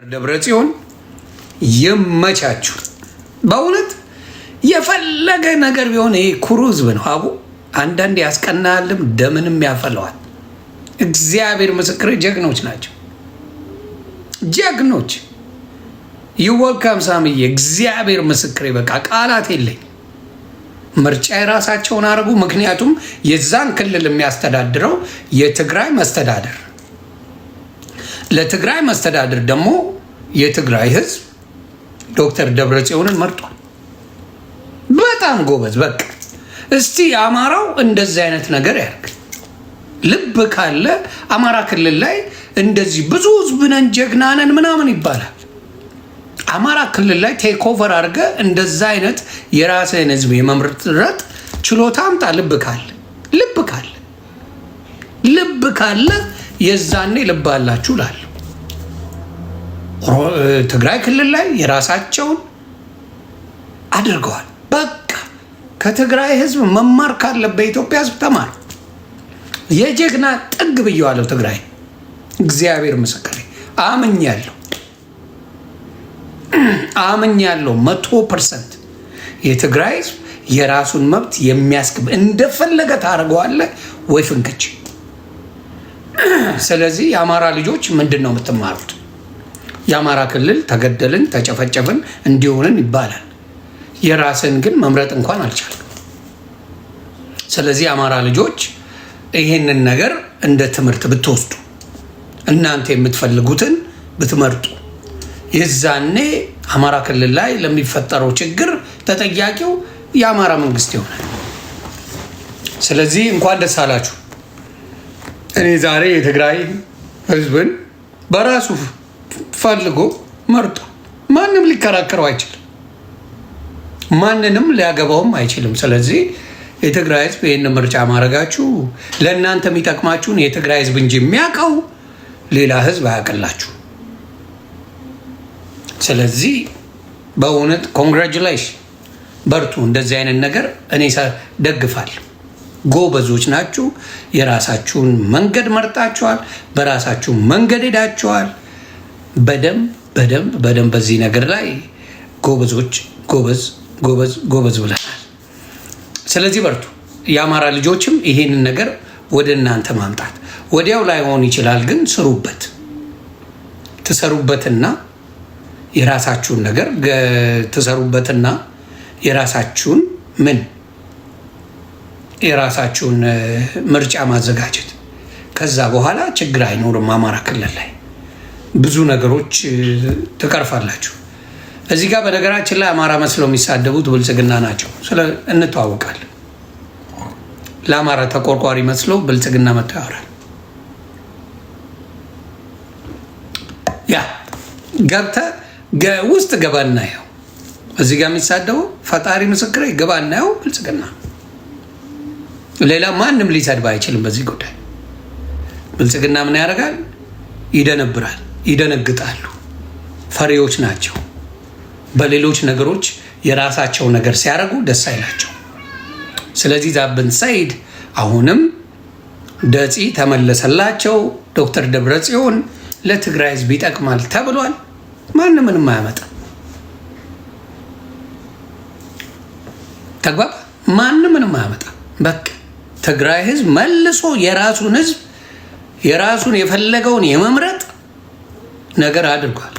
ደብረጽዮን ይመቻችሁ። በእውነት የፈለገ ነገር ቢሆን ይሄ ኩሩ ህዝብ ነው። አቡ አንዳንድ ያስቀናልም ደምንም ያፈለዋል። እግዚአብሔር ምስክር ጀግኖች ናቸው። ጀግኖች ይወልካም ሳምዬ እግዚአብሔር ምስክሬ በቃ ቃላት የለኝ። ምርጫ የራሳቸውን አረጉ። ምክንያቱም የዛን ክልል የሚያስተዳድረው የትግራይ መስተዳደር ለትግራይ መስተዳድር ደግሞ የትግራይ ህዝብ ዶክተር ደብረጽዮንን መርጧል። በጣም ጎበዝ። በቃ እስቲ አማራው እንደዚህ አይነት ነገር ያርግ። ልብ ካለ አማራ ክልል ላይ እንደዚህ ብዙ ህዝብ ነን ጀግና ነን ምናምን ይባላል። አማራ ክልል ላይ ቴክ ኦቨር አድርገ እንደዛ አይነት የራስህን ህዝብ የመምረጥ ችሎታ አምጣ። ልብ ካለ የዛኔ ልብ አላችሁ ላሉ ትግራይ ክልል ላይ የራሳቸውን አድርገዋል። በቃ ከትግራይ ህዝብ መማር ካለበት የኢትዮጵያ ህዝብ ተማር። የጀግና ጥግ ብየዋለሁ። ትግራይ እግዚአብሔር ምስክሬ አምኛለሁ 100% የትግራይ ህዝብ የራሱን መብት የሚያስከብ እንደፈለገ ታደርገዋለህ ወይ ፍንክች። ስለዚህ የአማራ ልጆች ምንድን ነው የምትማሩት? የአማራ ክልል ተገደልን፣ ተጨፈጨፍን፣ እንዲሆንን ይባላል። የራስን ግን መምረጥ እንኳን አልቻልም። ስለዚህ የአማራ ልጆች ይሄንን ነገር እንደ ትምህርት ብትወስዱ፣ እናንተ የምትፈልጉትን ብትመርጡ፣ የዛኔ አማራ ክልል ላይ ለሚፈጠረው ችግር ተጠያቂው የአማራ መንግስት ይሆናል። ስለዚህ እንኳን ደስ አላችሁ። እኔ ዛሬ የትግራይ ህዝብን በራሱ ፈልጎ መርጦ ማንም ሊከራከረው አይችልም፣ ማንንም ሊያገባውም አይችልም። ስለዚህ የትግራይ ህዝብ ይህን ምርጫ ማድረጋችሁ ለእናንተ የሚጠቅማችሁን የትግራይ ህዝብ እንጂ የሚያውቀው ሌላ ህዝብ አያውቅላችሁ። ስለዚህ በእውነት ኮንግራጁሌሽን፣ በርቱ። እንደዚህ አይነት ነገር እኔ ደግፋለሁ። ጎበዞች ናችሁ። የራሳችሁን መንገድ መርጣችኋል። በራሳችሁ መንገድ ሄዳችኋል። በደንብ በዚህ ነገር ላይ ጎበዞች፣ ጎበዝ ብለናል። ስለዚህ በርቱ። የአማራ ልጆችም ይሄንን ነገር ወደ እናንተ ማምጣት ወዲያው ላይሆን ይችላል፣ ግን ስሩበት። ትሰሩበትና የራሳችሁን ነገር ትሰሩበትና የራሳችሁን የራሳችሁን ምርጫ ማዘጋጀት። ከዛ በኋላ ችግር አይኖርም። አማራ ክልል ላይ ብዙ ነገሮች ትቀርፋላችሁ። እዚህ ጋር በነገራችን ላይ አማራ መስለው የሚሳደቡት ብልጽግና ናቸው። እንተዋወቃለን። ለአማራ ተቆርቋሪ መስለው ብልጽግና መጥቶ ያወራል። ያ ገብተህ ውስጥ ገባ እናየው። እዚህ ጋር የሚሳደበው ፈጣሪ ምስክሬ ገባ እናየው ብልጽግና። ሌላ ማንም ሊሰድብ አይችልም በዚህ ጉዳይ። ብልጽግና ምን ያደርጋል? ይደነብራል፣ ይደነግጣሉ። ፈሪዎች ናቸው። በሌሎች ነገሮች የራሳቸው ነገር ሲያደርጉ ደስ አይላቸው። ስለዚህ ዛብን ሰይድ አሁንም ደፂ ተመለሰላቸው። ዶክተር ደብረጽዮን ለትግራይ ህዝብ ይጠቅማል ተብሏል። ማንም ምንም አያመጣም። ተግባባ። ማንም ምንም አያመጣም። በቃ ትግራይ ህዝብ መልሶ የራሱን ህዝብ የራሱን የፈለገውን የመምረጥ ነገር አድርጓል።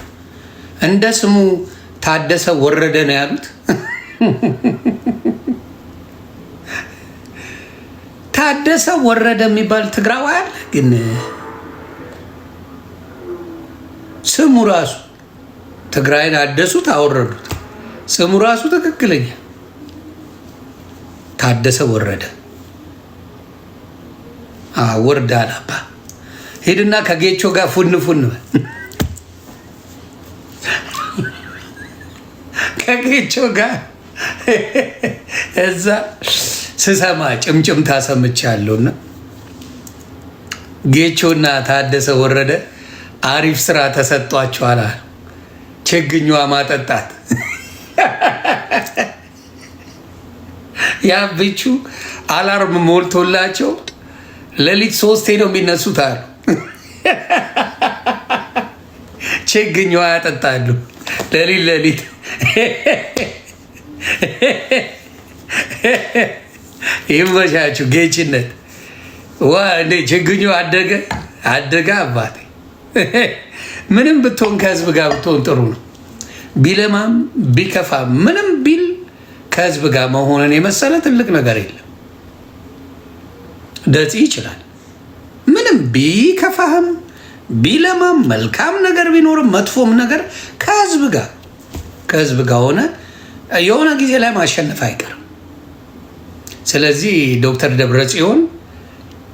እንደ ስሙ ታደሰ ወረደ ነው ያሉት። ታደሰ ወረደ የሚባል ትግራዋይ አለ፣ ግን ስሙ ራሱ ትግራይን አደሱት አወረዱት። ስሙ ራሱ ትክክለኛ ታደሰ ወረደ። ወርዳ አላባ ሄድና ከጌቾ ጋር ፉን ከጌቾ ጋር እዛ ስሰማ ጭምጭምታ ሰምቻለሁና ጌቾና ታደሰ ወረደ አሪፍ ስራ ተሰጧቸዋል። ችግኟ ማጠጣት ያ ብቹ አላርም ሞልቶላቸው ሌሊት 3 ሄደው የሚነሱት አሉ። ችግኝ ውሃ ያጠጣሉ ሌሊት ሌሊት። ይመሻችሁ ጌችነት እንዴ ችግኙ አደገ አደገ። አባቴ ምንም ብትሆን ከህዝብ ጋር ብትሆን ጥሩ ነው። ቢለማም ቢከፋ ምንም ቢል ከህዝብ ጋር መሆንን የመሰለ ትልቅ ነገር የለም። ደጽ ይችላል። ምንም ቢከፋህም ቢለማም መልካም ነገር ቢኖርም መጥፎም ነገር ከህዝብ ጋር ሆነ የሆነ ጊዜ ላይ ማሸነፍ አይቀርም። ስለዚህ ዶክተር ደብረጽዮን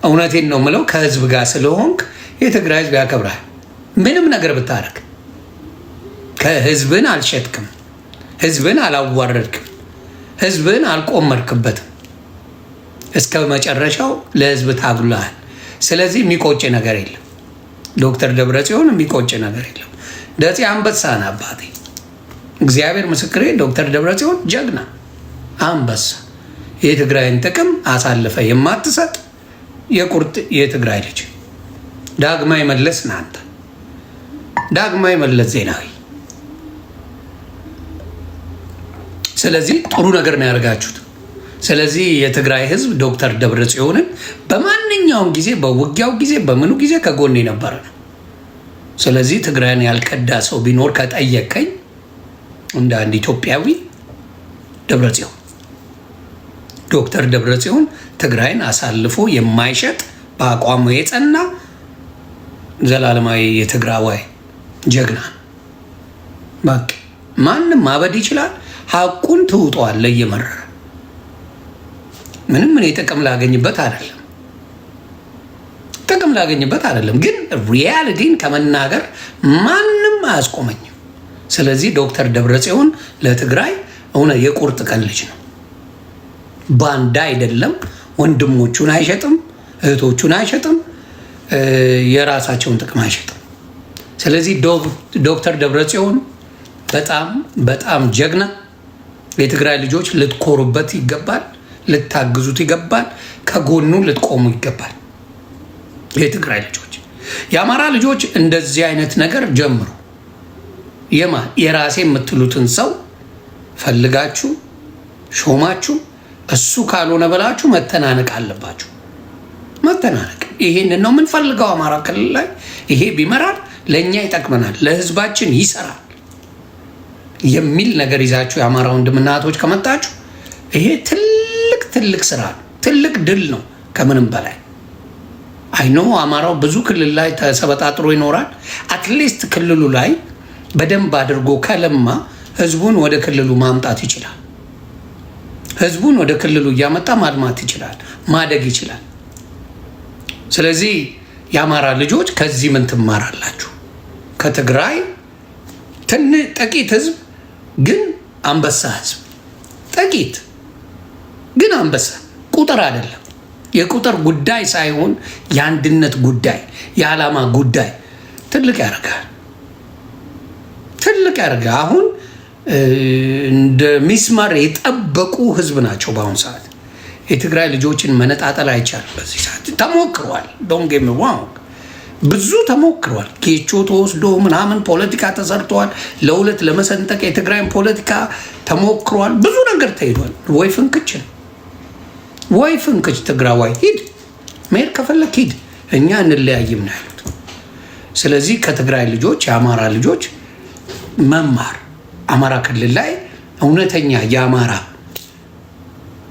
እውነቴን ነው የምለው ከህዝብ ጋር ስለሆንክ የትግራይ ህዝብ ያከብራል። ምንም ነገር ብታረግ ከህዝብን አልሸጥክም፣ ህዝብን አላዋረድክም፣ ህዝብን አልቆመርክበትም። እስከ መጨረሻው ለህዝብ ታግሏል። ስለዚህ የሚቆጭ ነገር የለም። ዶክተር ደብረጽዮን የሚቆጭ ነገር የለም። ደፄ አንበሳን አባቴ እግዚአብሔር ምስክሬ። ዶክተር ደብረጽዮን ጀግና አንበሳ፣ የትግራይን ጥቅም አሳልፈ የማትሰጥ የቁርጥ የትግራይ ልጅ ዳግማዊ መለስ ናንተ፣ ዳግማዊ መለስ ዜናዊ። ስለዚህ ጥሩ ነገር ነው ያደርጋችሁት። ስለዚህ የትግራይ ህዝብ ዶክተር ደብረጽዮንን በማንኛውም ጊዜ በውጊያው ጊዜ በምኑ ጊዜ ከጎን የነበረ ነው። ስለዚህ ትግራይን ያልከዳ ሰው ቢኖር ከጠየቀኝ እንደ አንድ ኢትዮጵያዊ ደብረጽዮን ዶክተር ደብረጽዮን ትግራይን አሳልፎ የማይሸጥ በአቋሙ የጸና ዘላለማዊ የትግራዋይ ጀግና። በቃ ማንም ማበድ ይችላል። ሀቁን ትውጧል እየመረረ ምንም እኔ ጥቅም ላገኝበት አይደለም፣ ግን ሪያሊቲን ከመናገር ማንም አያስቆመኝም። ስለዚህ ዶክተር ደብረጽዮን ለትግራይ እውነት የቁርጥ ቀን ልጅ ነው። ባንዳ አይደለም። ወንድሞቹን አይሸጥም፣ እህቶቹን አይሸጥም፣ የራሳቸውን ጥቅም አይሸጥም። ስለዚህ ዶክተር ደብረጽዮን በጣም በጣም ጀግና፣ የትግራይ ልጆች ልትኮሩበት ይገባል፣ ልታግዙት ይገባል፣ ከጎኑ ልትቆሙ ይገባል። የትግራይ ልጆች፣ የአማራ ልጆች እንደዚህ አይነት ነገር ጀምሩ። የራሴ የምትሉትን ሰው ፈልጋችሁ ሾማችሁ እሱ ካልሆነ ብላችሁ መተናነቅ አለባችሁ። መተናነቅ ይሄንን ነው የምንፈልገው። አማራ ክልል ላይ ይሄ ቢመራል ለእኛ ይጠቅመናል፣ ለህዝባችን ይሰራል የሚል ነገር ይዛችሁ የአማራ ወንድምና እህቶች ከመጣችሁ ይሄ ትልቅ ስራ ነው፣ ትልቅ ድል ነው። ከምንም በላይ አይኖ አማራው ብዙ ክልል ላይ ተሰበጣጥሮ ይኖራል። አትሊስት ክልሉ ላይ በደንብ አድርጎ ከለማ ህዝቡን ወደ ክልሉ ማምጣት ይችላል። ህዝቡን ወደ ክልሉ እያመጣ ማልማት ይችላል፣ ማደግ ይችላል። ስለዚህ የአማራ ልጆች ከዚህ ምን ትማራላችሁ? ከትግራይ ጥቂት ህዝብ ግን አንበሳ ህዝብ፣ ጥቂት ግን አንበሳ። ቁጥር አይደለም፣ የቁጥር ጉዳይ ሳይሆን የአንድነት ጉዳይ፣ የዓላማ ጉዳይ ትልቅ ያደርጋል። አሁን እንደ ሚስማር የጠበቁ ህዝብ ናቸው። በአሁኑ ሰዓት የትግራይ ልጆችን መነጣጠል አይቻልም። በዚህ ሰዓት ተሞክሯል። ዶንጌም ብዙ ተሞክሯል። ጌቾ ተወስዶ ምናምን ፖለቲካ ተሰርተዋል። ለሁለት ለመሰንጠቅ የትግራይን ፖለቲካ ተሞክሯል። ብዙ ነገር ተሄዷል። ወይ ፍንክች ነው ወይ ፍንክች። ትግራዋይ ሂድ፣ መሄድ ከፈለክ ሂድ፣ እኛ እንለያይም ነው ያሉት። ስለዚህ ከትግራይ ልጆች የአማራ ልጆች መማር፣ አማራ ክልል ላይ እውነተኛ የአማራ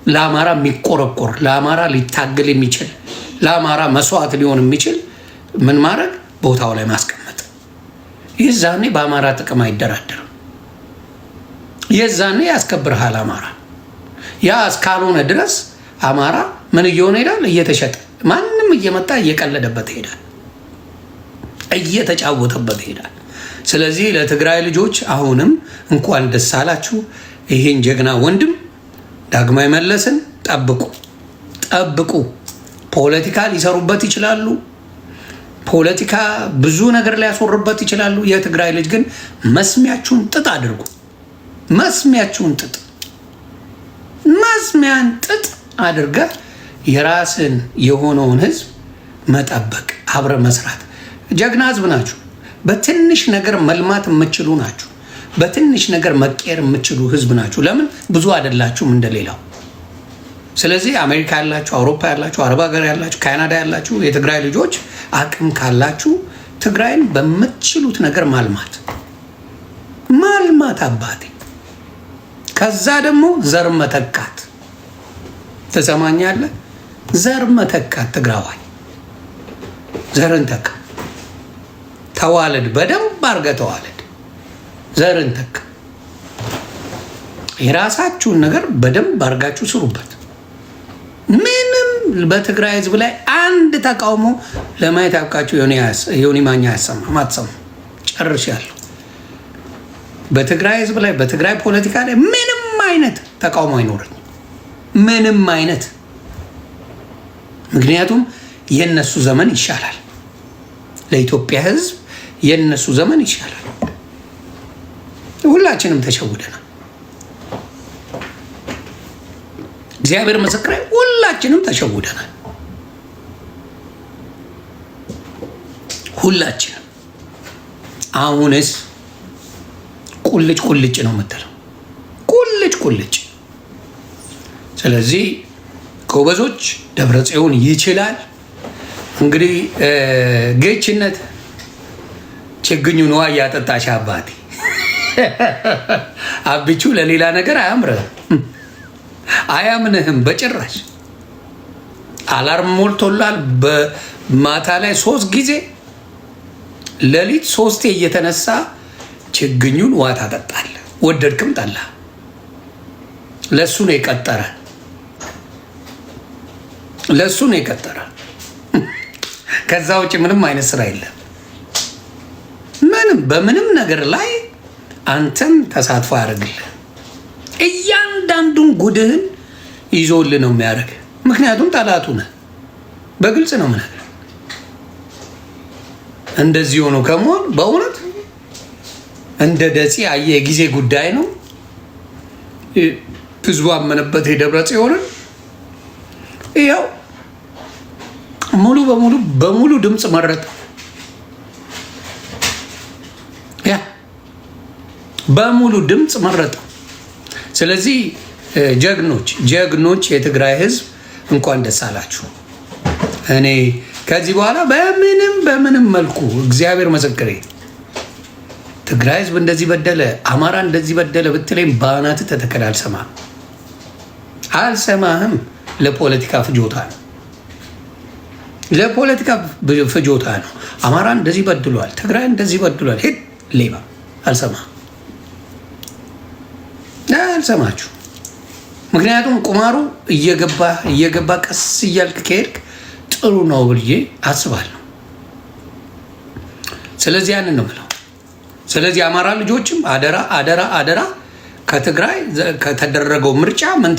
ለአማራ የሚቆረቆር ለአማራ ሊታገል የሚችል ለአማራ መስዋዕት ሊሆን የሚችል ምን ማድረግ ቦታው ላይ ማስቀመጥ። የዛኔ በአማራ ጥቅም አይደራደርም። የዛኔ ያስከብርሃል አማራ። ያ እስካልሆነ ድረስ አማራ ምን እየሆነ ይሄዳል? እየተሸጠ ማንም እየመጣ እየቀለደበት ይሄዳል፣ እየተጫወተበት ይሄዳል። ስለዚህ ለትግራይ ልጆች አሁንም እንኳን ደስ አላችሁ። ይሄን ጀግና ወንድም ዳግማዊ መለስን ጠብቁ። ፖለቲካ ሊሰሩበት ይችላሉ። ፖለቲካ ብዙ ነገር ሊያስወርበት ይችላሉ። የትግራይ ልጅ ግን መስሚያችሁን ጥጥ አድርጉ። መስሚያን ጥጥ አድርገህ የራስን የሆነውን ህዝብ መጠበቅ፣ አብረ መስራት። ጀግና ህዝብ ናችሁ። በትንሽ ነገር መልማት የምትችሉ ናችሁ። በትንሽ ነገር መቀየር የምትችሉ ህዝብ ናችሁ። ለምን ብዙ አይደላችሁም እንደሌላው። ስለዚህ አሜሪካ ያላችሁ፣ አውሮፓ ያላችሁ፣ አረብ ሀገር ያላችሁ፣ ካናዳ ያላችሁ የትግራይ ልጆች አቅም ካላችሁ ትግራይን በምትችሉት ነገር ማልማት አባቴ። ከዛ ደግሞ ዘር መተካት። ትሰማኛለህ? ዘር መተካት። ትግራዋይ ዘርን ተካ። ተዋለድ፣ በደንብ አድርገህ ተዋለድ። ዘርን ተካ። የራሳችሁን ነገር በደንብ አድርጋችሁ ስሩበት። ምንም በትግራይ ህዝብ ላይ አንድ ተቃውሞ ለማየት ያብቃችሁ። ዮኒ ማኛ አትሰማም። ጨርሻለሁ። በትግራይ ህዝብ ላይ በትግራይ ፖለቲካ ላይ ምንም አይነት ተቃውሞ አይኖረኝም። ምንም አይነት። ምክንያቱም የነሱ ዘመን ይሻላል። ለኢትዮጵያ ህዝብ የነሱ ዘመን ይሻላል። ሁላችንም ተሸውደናል። እግዚአብሔር ምስክሬ፣ ሁላችንም ተሸውደናል። ሁላችንም። አሁንስ ቁልጭ ነው የምትለው፣ ቁልጭ። ስለዚህ ጎበዞች፣ ደብረጽዮን ይችላል። እንግዲህ ጌችነት ችግኙን ውሃ እያጠጣሽ አባቴ አብቹ ለሌላ ነገር አያምንህም በጭራሽ። አላርም ሞልቶላል። በማታ ላይ 3 ጊዜ ሌሊት 3 እየተነሳ ችግኙን ውሃ ታጠጣለህ። ወደድክም ጠላ ለሱ ነው የቀጠረ። ከዛ ውጭ ምንም አይነት ስራ የለም። በምንም ነገር ላይ አንተን ተሳትፎ ያደርግልህ። እያንዳንዱን ጉድህን ይዞልህ ነው የሚያደርግ። ምክንያቱም ጠላቱ ነህ። በግልጽ ነው የምነግርህ። እንደዚህ ሆኖ ከመሆን በእውነት እንደ ደፂ አየህ፣ የጊዜ ጉዳይ ነው። ህዝቡ አመነበት። የደብረጽዮንን ያው በሙሉ ድምፅ መረጠ። በሙሉ ድምፅ መረጠ። ስለዚህ ጀግኖች የትግራይ ህዝብ እንኳን ደስ አላችሁ። እኔ ከዚህ በኋላ በምንም መልኩ እግዚአብሔር መሰክሬ ትግራይ ህዝብ እንደዚህ በደለ፣ አማራ እንደዚህ በደለ ብትለኝ በአናትህ ተተከል። አልሰማህም። ለፖለቲካ ፍጆታ ነው። አማራ እንደዚህ በድሏል፣ ትግራይ እንደዚህ በድሏል። ሄድ ሌባ። አልሰማችሁ። ምክንያቱም ቁማሩ እየገባ ቀስ እያልክ ከሄድክ ጥሩ ነው ብዬ አስባለሁ። ስለዚህ ያንን ነው ብለው። ስለዚህ አማራ ልጆችም አደራ ከትግራይ ከተደረገው ምርጫ ምን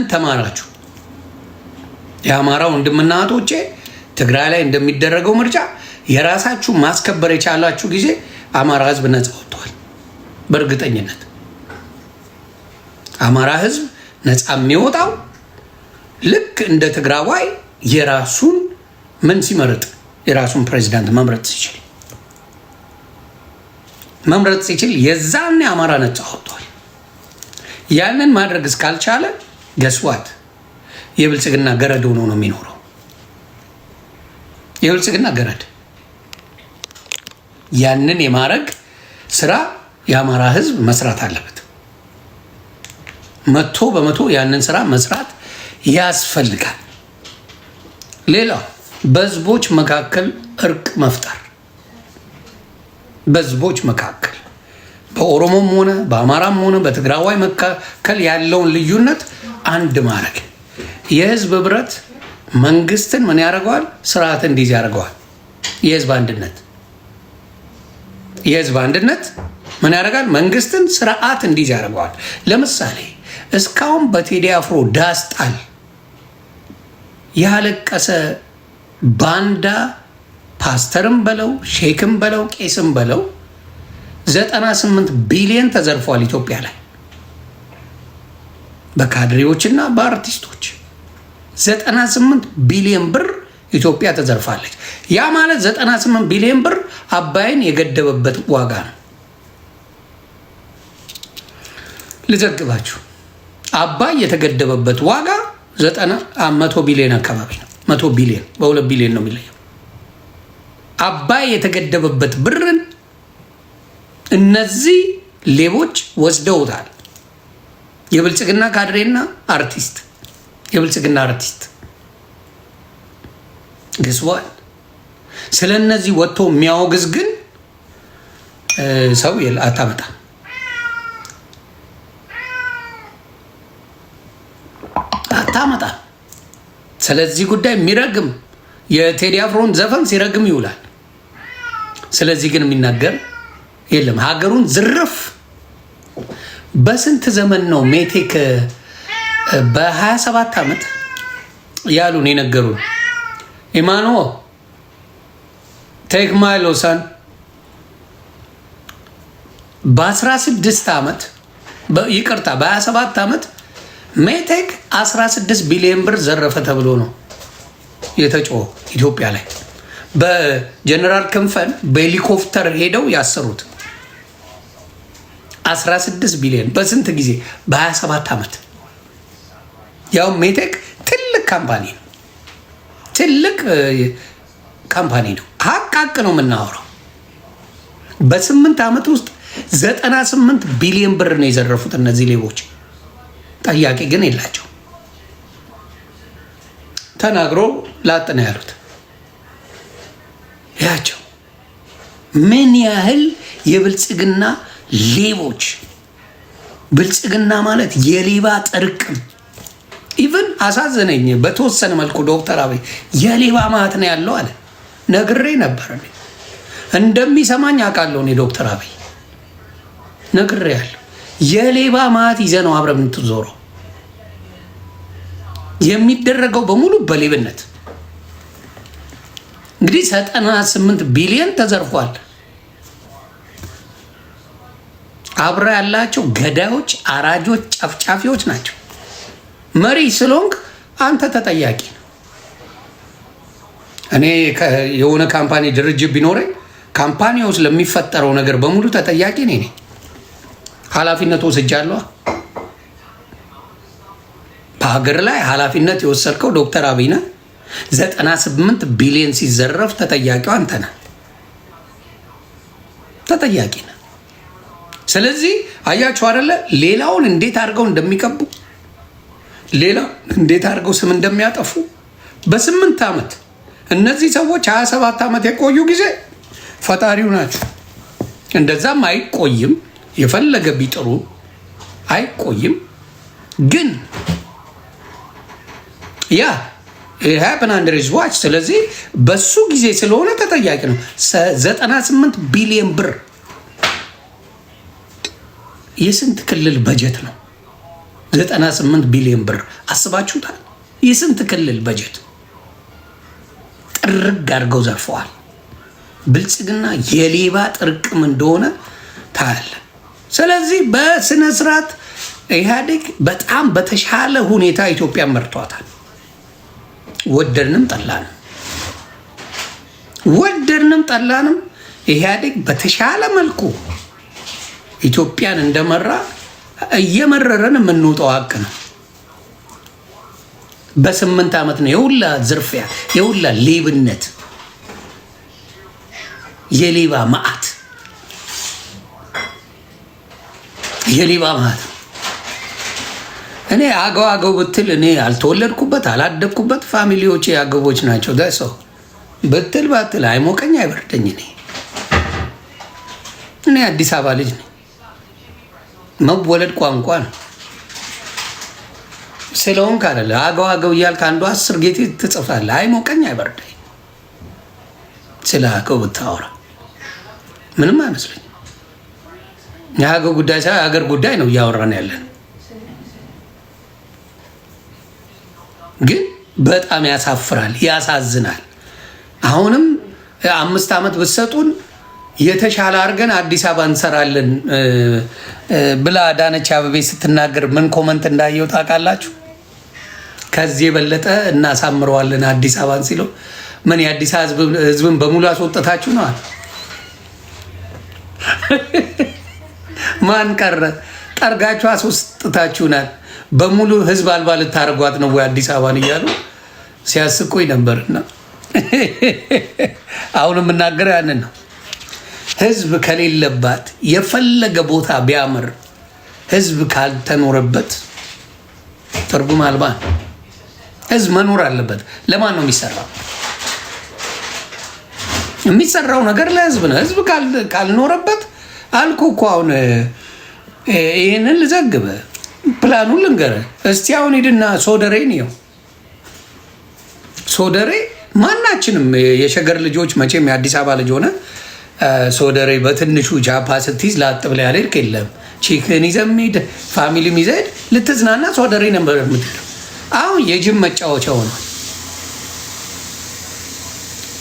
ተማራችሁ? የአማራ ወንድምና እህቶቼ ትግራይ ላይ እንደሚደረገው ምርጫ የራሳችሁ ማስከበር የቻላችሁ ጊዜ አማራ ህዝብ ነፃ ወጥቷል። በእርግጠኝነት አማራ ህዝብ ነፃ የሚወጣው ልክ እንደ ትግራዋይ የራሱን ሲመርጥ፣ የራሱን ፕሬዚዳንት መምረጥ ሲችል የዛኔ አማራ ነፃ ወጥቷል። ያንን ማድረግ እስካልቻለ ገስዋት የብልጽግና ገረድ ሆኖ ነው የሚኖረው። የብልጽግና ገረድ። ያንን የማድረግ ስራ የአማራ ህዝብ መስራት አለበት። 100% ያንን ስራ መስራት ያስፈልጋል። ሌላው በህዝቦች መካከል እርቅ መፍጠር። በህዝቦች መካከል በኦሮሞም ሆነ በአማራም ሆነ በትግራዋይ መካከል ያለውን ልዩነት አንድ ማድረግ። የህዝብ ህብረት መንግስትን ምን ያደርገዋል? ስርዓት እንዲይዝ ያደርገዋል። የህዝብ አንድነት ምን ያደርጋል? መንግስትን ስርዓት እንዲይዝ ያደርገዋል። ለምሳሌ እስካሁን በቴዲ አፍሮ ዳስጣል ያለቀሰ ባንዳ ፓስተርም በለው ሼክም በለው ቄስም በለው 98 ቢሊዮን ተዘርፏል ኢትዮጵያ ላይ በካድሬዎችና በአርቲስቶች 98 ቢሊዮን ብር ኢትዮጵያ ተዘርፋለች። ያ ማለት 98 ቢሊዮን ብር አባይን የገደበበት ዋጋ ነው። ልዘግባችሁ፣ አባይ የተገደበበት ዋጋ 100 ቢሊዮን አካባቢ ነው። 100 ቢሊዮን በ2 ቢሊዮን ነው የሚለየው። አባይ የተገደበበት ብርን እነዚህ ሌቦች ወስደውታል። የብልጽግና ካድሬና አርቲስት፣ የብልጽግና አርቲስት ግስቧል። ስለ እነዚህ ወጥቶ የሚያወግዝ ግን ሰው አታመጣም። አታመጣም። ስለዚህ ጉዳይ የሚረግም የቴዲ አፍሮን ዘፈን ሲረግም ይውላል። ስለዚህ ግን የሚናገር የለም። ሀገሩን ዝርፍ በስንት ዘመን ነው ሜቴክ በ27 ዓመት ያሉን የነገሩን። ኢማኖ ቴክ ማይ ሎሰን በ16 ዓመት ይቅርታ፣ በ27 ዓመት ሜቴክ 16 ቢሊዮን ብር ዘረፈ ተብሎ ነው የተጮኸው ኢትዮጵያ ላይ። በጀነራል ክንፈን በሄሊኮፕተር ሄደው ያሰሩት 16 ቢሊዮን በስንት ጊዜ? በ27 ዓመት። ያው ሜቴክ ትልቅ ካምፓኒ ነው፣ ትልቅ ካምፓኒ ነው። ሀቅ ነው የምናወራው። በ8 ዓመት ውስጥ 98 ቢሊዮን ብር ነው የዘረፉት እነዚህ ሌቦች። ጠያቂ ግን የላቸው። ተናግሮ ላጥ ነው ያሉት። ያቸው ምን ያህል የብልጽግና ሌቦች። ብልጽግና ማለት የሌባ ጥርቅም። ኢቭን አሳዘነኝ በተወሰነ መልኩ ዶክተር አብይ የሌባ ማት ነው ያለው አለ። ነግሬ ነበር እንደሚሰማኝ አውቃለሁ። እኔ ዶክተር አብይ ነግሬ ያለው የሌባ ማት ይዘ ነው አብረ የምትዞረው። የሚደረገው በሙሉ በሌብነት። እንግዲህ 98 ቢሊዮን ተዘርፏል። አብረ ያላቸው ገዳዮች፣ አራጆች፣ ጨፍጫፊዎች ናቸው። መሪ ስለሆንክ አንተ ተጠያቂ ነው። እኔ የሆነ ካምፓኒ ድርጅት ቢኖረኝ ካምፓኒ ውስጥ ለሚፈጠረው ነገር በሙሉ ተጠያቂ ነኝ። ኃላፊነት ወስጃለሁ። በሀገር ላይ ኃላፊነት የወሰድከው ዶክተር አብይ ነህ። 98 ቢሊዮን ሲዘረፍ ተጠያቂው አንተ ነህ። ተጠያቂ ነህ። ስለዚህ አያችሁ አይደለ? ሌላውን እንዴት አድርገው እንደሚቀቡ፣ ሌላው እንዴት አድርገው ስም እንደሚያጠፉ። በ8 ዓመት እነዚህ ሰዎች 27 ዓመት የቆዩ ጊዜ ፈጣሪው ናቸው። እንደዛም አይቆይም። የፈለገ ቢጥሩ አይቆይም። ግን ያ ሃፕን አንደር ሂዝ ዋች። ስለዚህ በሱ ጊዜ ስለሆነ ተጠያቂ ነው። 98 ቢሊዮን ብር የስንት ክልል በጀት ነው? 98 ቢሊዮን ብር አስባችሁታል? የስንት ክልል በጀት ጥርግ አድርገው ዘርፈዋል። ብልጽግና የሌባ ጥርቅም እንደሆነ ታያለ። ስለዚህ በስነ ስርዓት ኢህአዴግ በጣም በተሻለ ሁኔታ ኢትዮጵያን መርቷታል። ወደድንም ጠላንም ኢህአዴግ በተሻለ መልኩ ኢትዮጵያን እንደመራ እየመረረን የምንውጠው ሀቅ ነው። በ8 ዓመት ነው የሁላ ዝርፊያ፣ የሁላ ሌብነት፣ የሌባ መዓት፣ የሌባ መዓት። እኔ አገው ብትል እኔ አልተወለድኩበት አላደግኩበት፣ ፋሚሊዎቼ አገቦች ናቸው። ደሰው ብትል ባትል አይሞቀኝ አይበርደኝ። እኔ አዲስ አበባ ልጅ ነኝ። መወለድ ቋንቋ ነው። ስለሆን ካለ አገው እያልክ አንዱ 10 ጌቴ ትጽፋለህ። አይሞቀኝ አይበርደኝ። ስለ አገው ብታወራ ምንም አይመስለኝ። የአገው ጉዳይ ሳይሆን የሀገር ጉዳይ ነው እያወራን ያለን። ግን በጣም ያሳፍራል፣ ያሳዝናል። አሁንም 5 ዓመት ብትሰጡን የተሻለ አድርገን አዲስ አበባ እንሰራለን ብላ አዳነች አቤቤ ስትናገር ምን ኮመንት እንዳየው ታውቃላችሁ? ከዚህ የበለጠ እናሳምረዋለን አዲስ አበባን ሲለው ምን የአዲስ ህዝብን በሙሉ አስወጥታችሁ ነዋል? ማን ቀረ? ጠርጋችሁ አስወጥታችሁናል። በሙሉ ህዝብ አልባ ልታደርጓት ነው ወይ አዲስ አበባን እያሉ ሲያስቁኝ ነበርና አሁን የምናገረው ያንን ነው። ህዝብ ከሌለባት የፈለገ ቦታ ቢያምር ህዝብ ካልተኖረበት ትርጉም አልባ። ህዝብ መኖር አለበት። ለማን ነው የሚሰራው? የሚሰራው ነገር ለህዝብ ነው። ህዝብ ካልኖረበት አልኩ እኮ አሁን ይህንን ልዘግበ ፕላኑን ልንገርህ እስቲ። አሁን ሂድና ሶደሬን ይኸው ሶደሬ ማናችንም የሸገር ልጆች መቼም የአዲስ አበባ ልጅ ሆነ ሶደሬ በትንሹ ጃፓ ስትይዝ ላጥ ብላ ያልሄድክ የለም። ቺክን ይዘህ ሂድ፣ ፋሚሊም ይዘህ ሂድ፣ ልትዝናና ሶደሬ ነበር የምትሄደው። አሁን የጅም መጫወቻ ሆኗል።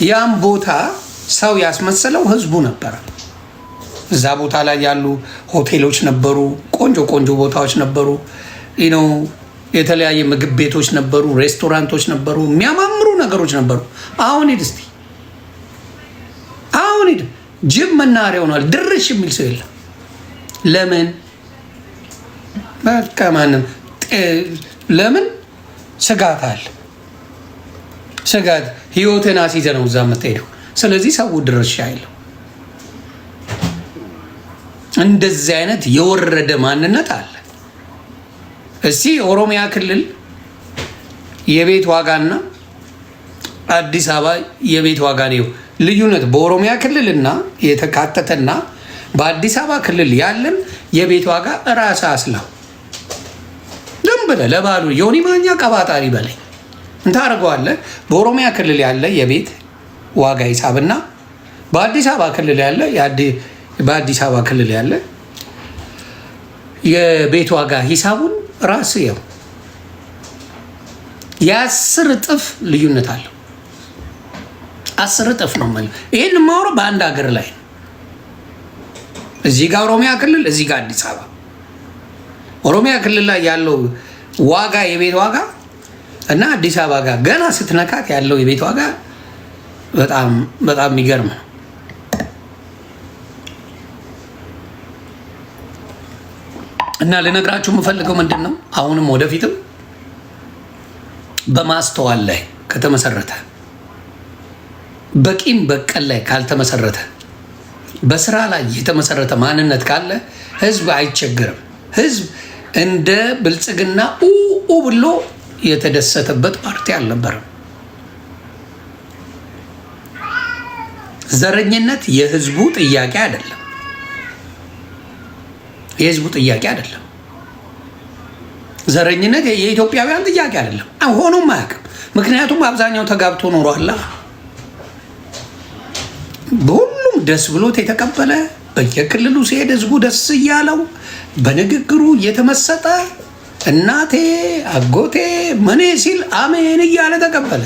ያም ቦታ ሰው ያስመሰለው ህዝቡ ነበረ። እዛ ቦታ ላይ ያሉ ሆቴሎች ነበሩ፣ ቆንጆ ቆንጆ ቦታዎች ነበሩ፣ የተለያየ ምግብ ቤቶች ነበሩ፣ ሬስቶራንቶች ነበሩ፣ የሚያማምሩ ነገሮች ነበሩ። አሁን ሂድ እስቲ፣ አሁን ሂድ፣ ጅብ መናኸሪያ ሆኗል። ድርሽ የሚል ሰው የለም። ለምን? በቃ ማንም ለምን? ስጋት አለ። ስጋት ህይወትን አስይዘህ ነው እዛ የምትሄደው። ስለዚህ ሰው ድርሻ የለው። እንደዚህ አይነት የወረደ ማንነት አለ። እስቲ ኦሮሚያ ክልል የቤት ዋጋና አዲስ አበባ የቤት ዋጋ ነው ልዩነት። በኦሮሚያ ክልልና የተካተተና በአዲስ አበባ ክልል ያለን የቤት ዋጋ ራስ አስላው ዝም ብለህ ለባሉ ዮኒ ማኛ ቀባጣሪ በላይ እንታደርገዋለህ። በኦሮሚያ ክልል ያለ የቤት ዋጋ ሂሳብና በአዲስ አበባ ክልል ያለ በአዲስ አበባ ክልል ያለ የቤት ዋጋ ሂሳቡን ራስ ያው የ10 እጥፍ ልዩነት አለው። 10 እጥፍ ነው ማለት። ይሄን የማወራው በአንድ ሀገር ላይ ነው። እዚህ ጋር ኦሮሚያ ክልል፣ እዚህ ጋር አዲስ አበባ። ኦሮሚያ ክልል ላይ ያለው ዋጋ የቤት ዋጋ እና አዲስ አበባ ጋር ገና ስትነካት ያለው የቤት ዋጋ በጣም በጣም የሚገርም ነው። እና ልነግራችሁ የምፈልገው ምንድን ነው፣ አሁንም ወደፊትም በማስተዋል ላይ ከተመሰረተ፣ በቂም በቀል ላይ ካልተመሰረተ፣ በስራ ላይ የተመሰረተ ማንነት ካለ ህዝብ አይቸገርም። ህዝብ እንደ ብልጽግና ብሎ የተደሰተበት ፓርቲ አልነበረም። ዘረኝነት የህዝቡ ጥያቄ አይደለም። የህዝቡ ጥያቄ አይደለም። ዘረኝነት የኢትዮጵያውያን ጥያቄ አይደለም። ሆኖም አያውቅም። ምክንያቱም አብዛኛው ተጋብቶ ኖሯላ። በሁሉም ደስ ብሎት የተቀበለ በየክልሉ ሲሄድ ህዝቡ ደስ እያለው በንግግሩ እየተመሰጠ እናቴ አጎቴ መኔ ሲል አሜን እያለ ተቀበለ።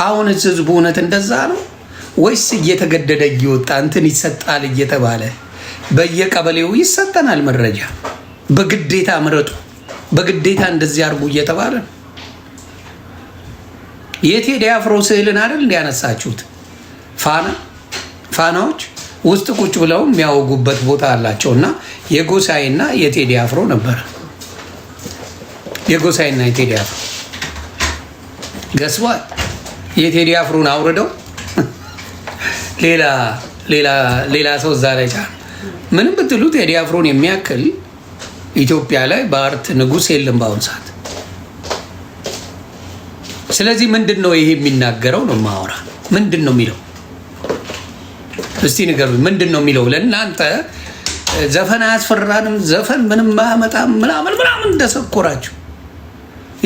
አሁን ህዝቡ እውነት እንደዛ ነው ወይስ እየተገደደ እየወጣ እንትን ይሰጣል እየተባለ በየቀበሌው ይሰጠናል መረጃ፣ በግዴታ ምረጡ፣ በግዴታ እንደዚህ አድርጉ እየተባለ ነው? የቴዲ አፍሮ ስዕልን አይደል እንዲያነሳችሁት? ፋናዎች ውስጥ ቁጭ ብለው የሚያወጉበት ቦታ አላቸው እና የጎሳይና የቴዲ አፍሮ ነበረ። የጎሳይና የቴዲ አፍሮ ገስቧል። የቴዲ አፍሮን አውርደው ሌላ ሰው እዛ ላይ ጫኑ። ምንም ብትሉ ቴዲ አፍሮን የሚያክል ኢትዮጵያ ላይ በአርት ንጉስ የለም በአሁን ሰዓት። ስለዚህ ምንድን ነው ይሄ የሚናገረው ነው ማወራ? ምንድን ነው የሚለው? እስቲ ንገሩኝ። ምንድን ነው የሚለው? ለእናንተ ዘፈን አያስፈራንም፣ ዘፈን ምንም አያመጣም ምናምን እንደሰኮራችሁ።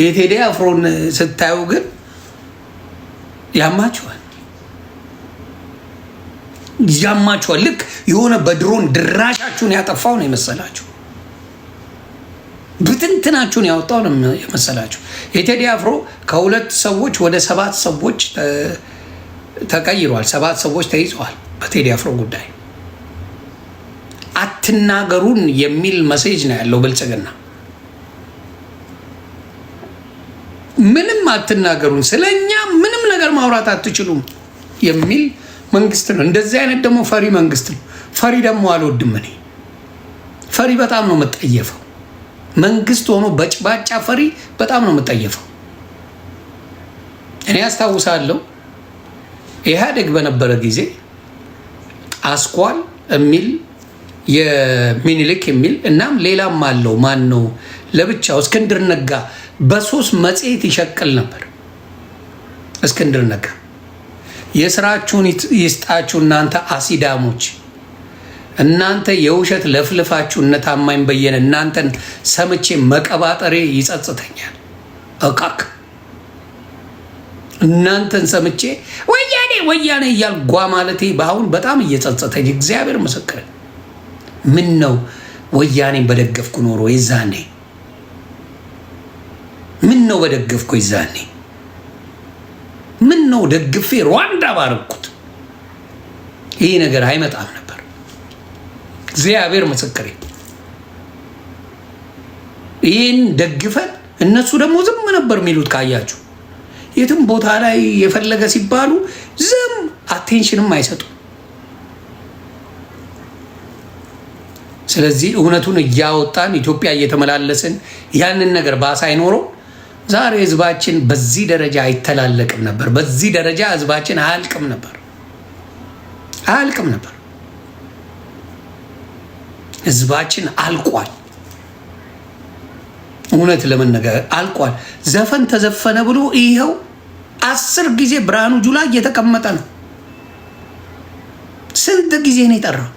የቴዲ አፍሮን ስታዩ ግን ያማችኋል። ልክ የሆነ በድሮን ድራሻችሁን ያጠፋው ነው የመሰላችሁ። ብትንትናችሁን ያወጣው ነው የመሰላችሁ። የቴዲ አፍሮ ከ2 ሰዎች ወደ 7 ሰዎች ተቀይሯል። 7 ሰዎች ተይዘዋል በቴዲ አፍሮ ጉዳይ። አትናገሩን የሚል መሴጅ ነው ያለው ብልጽግና። ምንም አትናገሩን፣ ስለኛ ምንም ነገር ነገር ማውራት አትችሉም የሚል መንግስት ነው። እንደዚህ አይነት ደግሞ ፈሪ መንግስት ነው። ፈሪ ደግሞ አልወድም እኔ። ፈሪ በጣም ነው የምጠየፈው። መንግስት ሆኖ በጭባጫ ፈሪ በጣም ነው የምጠየፈው። እኔ አስታውሳለሁ ኢህአዴግ በነበረ ጊዜ አስኳል የሚል የሚኒልክ የሚል እናም ሌላም አለው ማን ነው ለብቻው እስክንድር ነጋ በ3 መጽሔት ይሸቅል ነበር። እስክንድር ነጋ የስራችሁን ይስጣችሁ እናንተ አሲዳሞች፣ እናንተ የውሸት ለፍልፋችሁ እነ ታማኝ በየነ እናንተን ሰምቼ መቀባጠሬ ይጸጽተኛል። እቃክ እናንተን ሰምቼ ወያኔ ወያኔ እያል ጓ ማለቴ በአሁን በጣም እየጸጸተኝ እግዚአብሔር ምስክር። ምን ነው ወያኔን በደገፍኩ ኖሮ ይዛኔ ምን ነው በደገፍኩ ይዛኔ ምን ነው ደግፌ ሩዋንዳ ባረኩት ይሄ ነገር አይመጣም ነበር። እግዚአብሔር ምስክሬ። ይህን ደግፈን እነሱ ደግሞ ዝም ነበር የሚሉት። ካያችሁ የትም ቦታ ላይ የፈለገ ሲባሉ ዝም አቴንሽንም አይሰጡም። ስለዚህ እውነቱን እያወጣን ኢትዮጵያ እየተመላለስን ያንን ነገር ባሳይኖረው ዛሬ ህዝባችን በዚህ ደረጃ አይተላለቅም ነበር። በዚህ ደረጃ ህዝባችን አያልቅም ነበር። ህዝባችን አልቋል። እውነት ለመነጋገር አልቋል። ዘፈን ተዘፈነ ብሎ ይኸው 10 ጊዜ ብርሃኑ ጁላ እየተቀመጠ ነው። ስንት ጊዜ ነው የጠራው?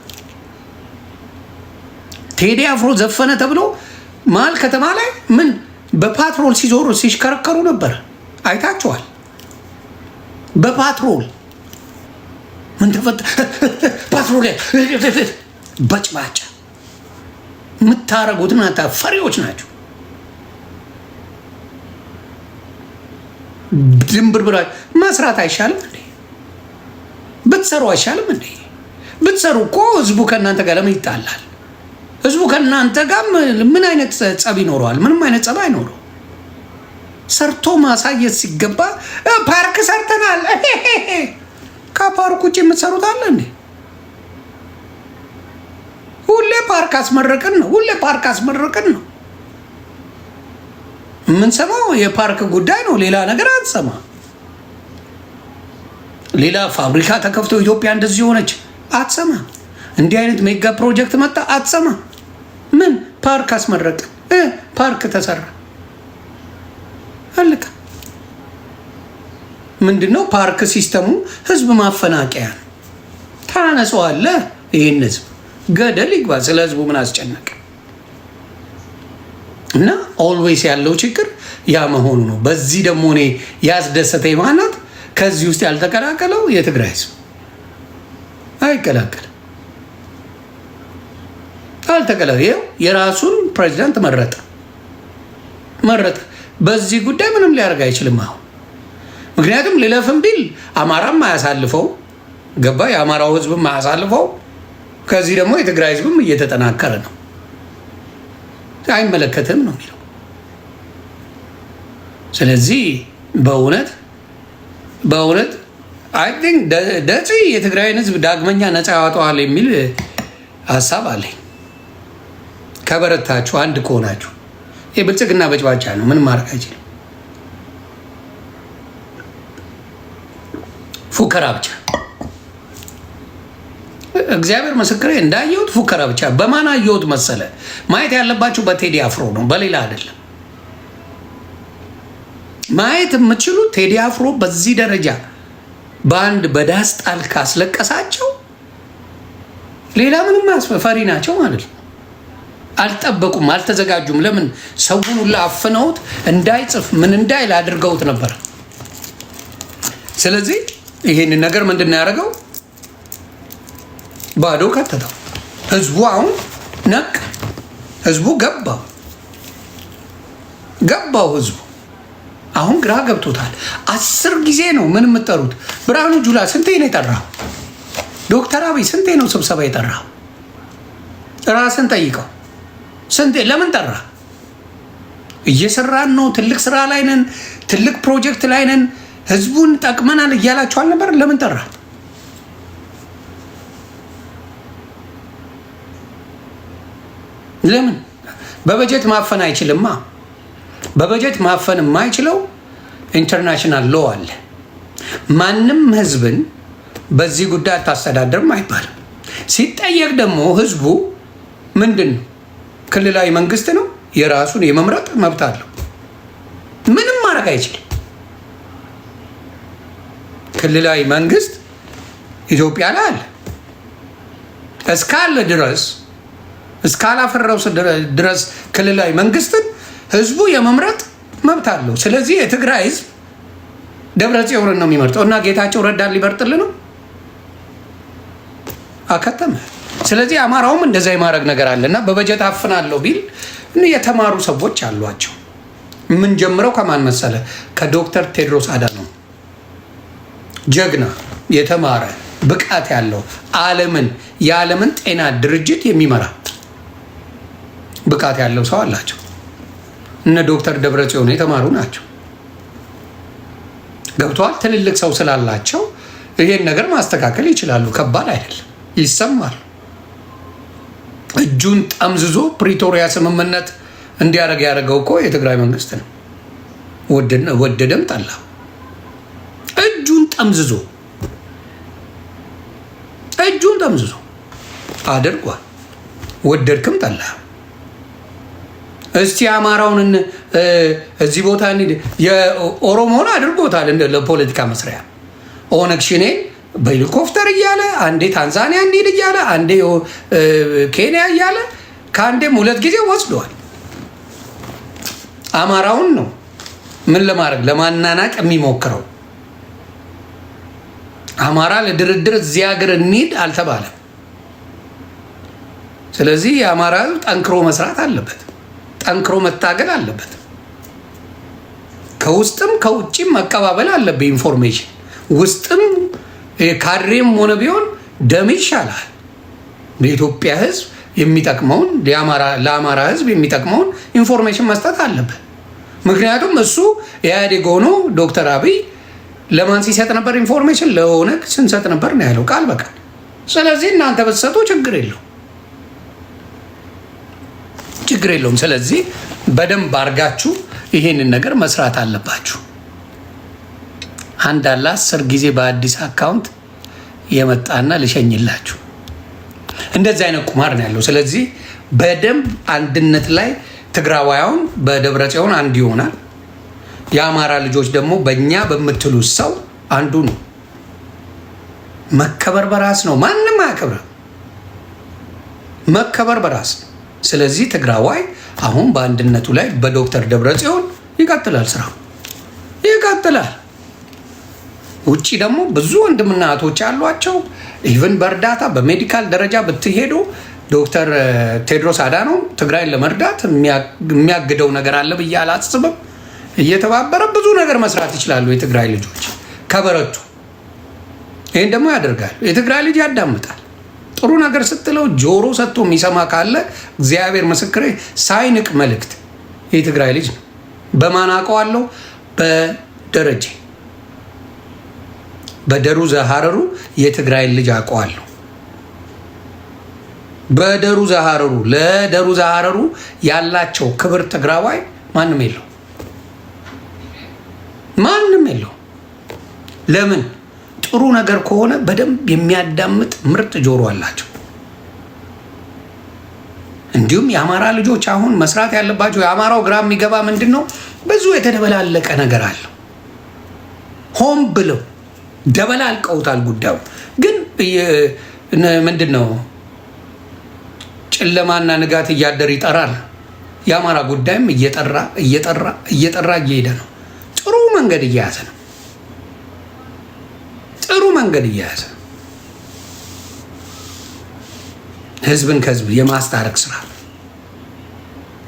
ቴዲ አፍሮ ዘፈነ ተብሎ መሀል ከተማ ላይ ምን በፓትሮል ሲዞሩ ሲሽከረከሩ ነበር። አይታችኋል። በፓትሮል ምን ተፈጠረ? ፓትሮል በጭባጫ የምታረጉት እናንተ ፈሪዎች ናቸው። ድንብርብራ መስራት አይሻልም እንዴ? ብትሰሩ አይሻልም እንዴ? ብትሰሩ እኮ ህዝቡ ከእናንተ ጋር ለምን ይጣላል? ህዝቡ ከእናንተ ጋር ምን አይነት ጸብ ይኖረዋል? ምንም አይነት ጸብ አይኖረው። ሰርቶ ማሳየት ሲገባ ፓርክ ሰርተናል። ከፓርክ ውጭ የምትሰሩት አለ እንዴ? ሁሌ ፓርክ አስመረቅን ነው። ሁሌ ፓርክ አስመረቅን ነው የምንሰማው። የፓርክ ጉዳይ ነው። ሌላ ነገር አንሰማ። ሌላ ፋብሪካ ተከፍቶ ኢትዮጵያ እንደዚህ ሆነች አትሰማ። እንዲህ አይነት ሜጋ ፕሮጀክት መጣ አትሰማ። ምን ፓርክ አስመረቅን፣ ፓርክ ተሰራ አለቀ። ምንድነው ፓርክ ሲስተሙ? ህዝብ ማፈናቀያ ነው። ታነሰዋለህ። ይህን ህዝብ ገደል ይግባ። ስለ ህዝቡ ምን አስጨነቀ? እና ኦልዌይስ ያለው ችግር ያ መሆኑ ነው። በዚህ ደግሞ እኔ ያስደሰተኝ ማናት ከዚህ ውስጥ ያልተቀላቀለው የትግራይ ህዝብ አይቀላቀልም። አልተቀላቀለ። የራሱን ፕሬዚዳንት መረጠ። በዚህ ጉዳይ ምንም ሊያደርግ አይችልም አሁን። ምክንያቱም ልለፍም ቢል አማራም አያሳልፈው ገባ። የአማራው ህዝብም አያሳልፈው። ከዚህ ደግሞ የትግራይ ህዝብም እየተጠናከረ ነው። አይመለከትም ነው የሚለው። ስለዚህ በእውነት አይ ቲንክ ደፂ የትግራይን ህዝብ ዳግመኛ ነፃ ያወጣዋል የሚል ሀሳብ አለኝ። ከበረታችሁ፣ አንድ ከሆናችሁ። የብልጽግና በጭባጫ ነው፣ ምንም ማድረግ አይችልም። ፉከራ ብቻ። እግዚአብሔር ምስክሬ እንዳየሁት ፉከራ ብቻ። በማን አየሁት መሰለ? ማየት ያለባችሁ በቴዲ አፍሮ ነው፣ በሌላ አይደለም። ማየት የምትችሉት ቴዲ አፍሮ በዚህ ደረጃ በአንድ በዳስ ጣል ካስለቀሳቸው ሌላ ምንም ፈሪ ናቸው ማለት ነው። አልጠበቁም፣ አልተዘጋጁም። ለምን ሰውን ሁሉ አፍነውት እንዳይጽፍ ምን እንዳይል አድርገውት ነበር። ስለዚህ ይሄንን ነገር ምንድን ነው ያደረገው? ባዶ ከተተው። ህዝቡ አሁን ነቅ፣ ህዝቡ ገባው። ህዝቡ አሁን ግራ ገብቶታል። 10 ጊዜ ነው ምን የምጠሩት? ብርሃኑ ጁላ ስንቴ ነው የጠራው? ዶክተር አብይ ስንቴ ነው ስብሰባ የጠራው? ራስን ጠይቀው። ስንቴ? ለምን ጠራ? እየሰራን ነው። ትልቅ ስራ ላይ ነን። ትልቅ ፕሮጀክት ላይ ነን። ህዝቡን ጠቅመናል እያላችሁ አልነበር? ለምን ጠራ? ለምን? በበጀት ማፈን አይችልማ። በበጀት ማፈን የማይችለው ኢንተርናሽናል ሎ አለ። ማንም ህዝብን በዚህ ጉዳይ አታስተዳድርም አይባልም። ሲጠየቅ ደግሞ ህዝቡ ምንድን ነው? ክልላዊ መንግስት ነው፣ የራሱን የመምረጥ መብት አለው። ምንም ማድረግ አይችልም። ክልላዊ መንግስት ኢትዮጵያ ላይ አለ። እስካለ ድረስ እስካላፈረው ድረስ ክልላዊ መንግስትን ህዝቡ የመምረጥ መብት አለው። ስለዚህ የትግራይ ህዝብ ደብረጽዮንን ነው የሚመርጠው እና ጌታቸው ረዳን ሊመርጥል ነው። አከተመ። ስለዚህ አማራውም እንደዛ የማድረግ ነገር አለና በበጀት አፍናለሁ ቢል የተማሩ ሰዎች አሏቸው። የምንጀምረው ከማን መሰለ? ከዶክተር ቴድሮስ አዳኖም ጀግና፣ የተማረ ብቃት ያለው የዓለምን ጤና ድርጅት የሚመራ ብቃት ያለው ሰው አላቸው። እነ ዶክተር ደብረጽዮን የተማሩ ናቸው። ገብተዋል። ትልልቅ ሰው ስላላቸው ይሄን ነገር ማስተካከል ይችላሉ። ከባድ አይደለም። ይሰማል። እጁን ጠምዝዞ ፕሪቶሪያ ስምምነት እንዲያደርግ ያደረገው እኮ የትግራይ መንግስት ነው። ወደደም ጠላ እጁን ጠምዝዞ አድርጓል። ወደድክም ጠላ። እስቲ አማራውን እዚህ ቦታ የኦሮሞን አድርጎታል ለፖለቲካ መስሪያ። ኦነግ ሸኔን በሄሊኮፕተር እያለ አንዴ ታንዛኒያ እንሂድ እያለ አንዴ ኬንያ እያለ ከአንዴም 2 ጊዜ ወስደዋል። አማራውን ነው ምን ለማድረግ ለማናናቅ የሚሞክረው። አማራ ለድርድር እዚህ ሀገር እንሂድ አልተባለም። ስለዚህ የአማራ ጠንክሮ መስራት አለበት፣ ጠንክሮ መታገል አለበት። ከውስጥም ከውጭም መቀባበል አለበት። ኢንፎርሜሽን ውስጥም ካድሬም ሆነ ቢሆን ደም ይሻላል። ለኢትዮጵያ ሕዝብ የሚጠቅመውን ለአማራ ሕዝብ የሚጠቅመውን ኢንፎርሜሽን መስጠት አለበት። ምክንያቱም እሱ ኢህአዴግ ሆኖ ዶክተር አብይ ለማን ሲሰጥ ነበር ኢንፎርሜሽን? ለኦነግ ስንሰጥ ነበር ነው ያለው ቃል በቃል። ስለዚህ እናንተ በተሰጡ ችግር የለውም። ስለዚህ በደንብ አድርጋችሁ ይሄንን ነገር መስራት አለባችሁ። አንድ አለ 10 ጊዜ በአዲስ አካውንት የመጣና ልሸኝላችሁ። እንደዚህ አይነት ቁማር ነው ያለው። ስለዚህ በደንብ አንድነት ላይ ትግራዋያውን በደብረ ጽዮን አንድ ይሆናል። የአማራ ልጆች ደግሞ በእኛ በምትሉት ሰው አንዱ ነው። መከበር በራስ ነው። ማንም አያከብርም። መከበር በራስ ነው። ስለዚህ ትግራዋይ አሁን በአንድነቱ ላይ በዶክተር ደብረጽዮን ይቀጥላል፣ ስራው ይቀጥላል። ውጭ ደግሞ ብዙ ወንድምና እህቶች ያሏቸው ኢቨን በእርዳታ በሜዲካል ደረጃ ብትሄዱ ዶክተር ቴድሮስ አዳኖም ትግራይን ለመርዳት የሚያግደው ነገር አለ ብዬ አላስብም። እየተባበረ ብዙ ነገር መስራት ይችላሉ የትግራይ ልጆች ከበረቱ። ይህን ደግሞ ያደርጋል። የትግራይ ልጅ ያዳምጣል። ጥሩ ነገር ስትለው ጆሮ ሰጥቶ የሚሰማ ካለ እግዚአብሔር ምስክሬ፣ ሳይንቅ መልእክት የትግራይ ልጅ ነው። በማን አውቀዋለሁ? በደረጀ በደሩ ዘሐረሩ የትግራይን ልጅ አውቀዋለሁ። በደሩ ዘሐረሩ ለደሩ ዘሐረሩ ያላቸው ክብር ትግራዋይ ማንም የለው። ለምን? ጥሩ ነገር ከሆነ በደንብ የሚያዳምጥ ምርጥ ጆሮ አላቸው። እንዲሁም የአማራ ልጆች አሁን መስራት ያለባቸው የአማራው ግራ የሚገባ ምንድን ነው? ብዙ የተደበላለቀ ነገር አለው። ሆን ብለው ደበላልቀውታል። ጉዳዩ ግን ምንድን ነው? ጨለማና ንጋት እያደር ይጠራል። የአማራ ጉዳይም እየጠራ እየሄደ ነው። ጥሩ መንገድ እየያዘ ነው። ህዝብን ከህዝብ የማስታረቅ ስራ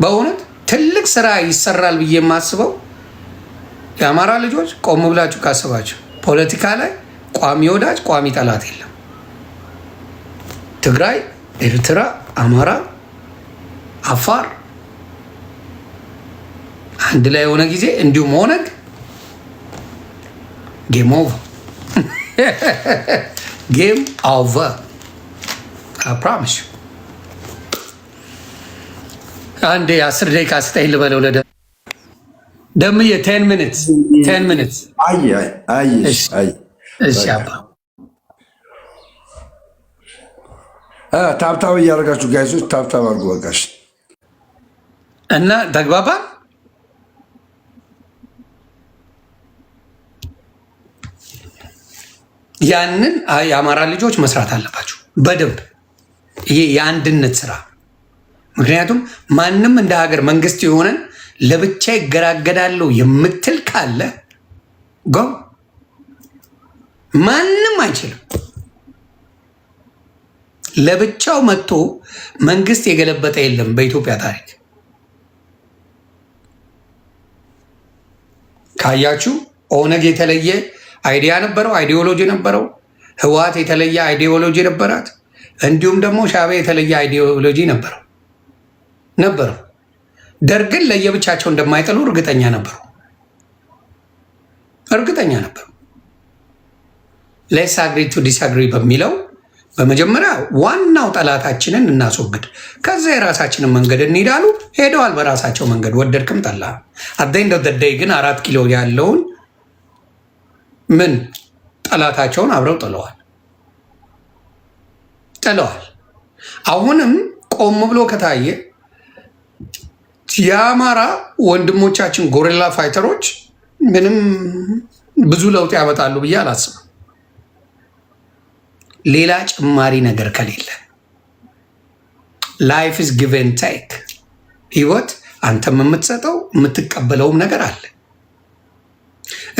በእውነት ትልቅ ስራ ይሰራል ብዬ የማስበው የአማራ ልጆች ቆም ብላችሁ ካስባችሁ ፖለቲካ ላይ ቋሚ ወዳጅ ቋሚ ጠላት የለም። ትግራይ፣ ኤርትራ፣ አማራ፣ አፋር አንድ ላይ የሆነ ጊዜ እንዲሁም ኦነግ ጌም ኦቨር ጌም ኦቨር ፕሮሚስ። አንዴ 10 ደቂቃ ስጠኝ ልበለው ደምዬ 10 ሚኒትስ። እሺ አባ ታብታብ እያደረጋችሁ ጋይሶች ታብታብ አድርጉ በቃሽ። እና ተግባባ። ያንን የአማራ ልጆች መስራት አለባቸው በደንብ ይሄ የአንድነት ስራ። ምክንያቱም ማንም እንደ ሀገር መንግስት የሆነን ለብቻ ይገራገዳለሁ የምትል ካለ ጎ ማንም አይችልም። ለብቻው መጥቶ መንግስት የገለበጠ የለም በኢትዮጵያ ታሪክ ካያችሁ። ኦነግ የተለየ አይዲያ ነበረው፣ አይዲዮሎጂ ነበረው። ህወሓት የተለየ አይዲዮሎጂ ነበራት። እንዲሁም ደግሞ ሻዕቢያ የተለየ አይዲዮሎጂ ነበረው። ደርግን ለየብቻቸው እንደማይጥሉ እርግጠኛ ነበሩ። ሌትስ አግሪ ቱ ዲስአግሪ በሚለው በመጀመሪያ ዋናው ጠላታችንን እናስወግድ፣ ከዛ የራሳችንን መንገድ እንሄዳሉ። ሄደዋል በራሳቸው መንገድ ወደድክም ጠላ። አደይንደ ደደይ ግን 4 ኪሎ ያለውን ምን ጠላታቸውን አብረው ጥለዋል። አሁንም ቆም ብሎ ከታየ የአማራ ወንድሞቻችን ጎሪላ ፋይተሮች ምንም ብዙ ለውጥ ያመጣሉ ብዬ አላስብም። ሌላ ጭማሪ ነገር ከሌለ ላይፍ ኢዝ ጊቭ ኤንድ ቴክ። ህይወት አንተም የምትሰጠው የምትቀበለውም ነገር አለ።